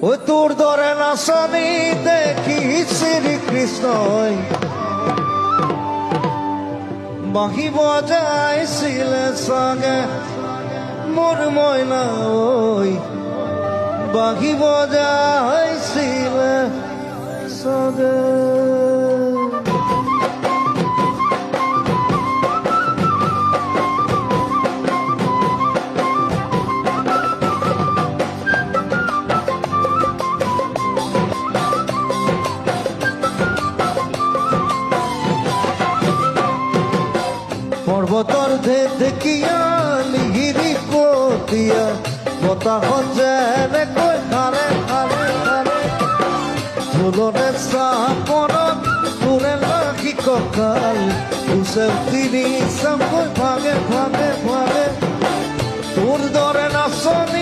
ওই তোর ধরে নাচনি দেখি শ্রীকৃষ্ণ বাঁশি বজাইছিলে চাগে মোর মইনা ঐ বাঁশি বজাইছিলে চাগে পর্বতর দেখিয়া লিহিরি কতিয়া বতাহত যেনে কৈ খাৰে খাৰে খাৰে ফুলৰে চাপৰত তোৰে লাখি কঁকাল উচে তিনি চামকৈ ভাগে ভাগে ভাগে তোৰ দৰে নাচনি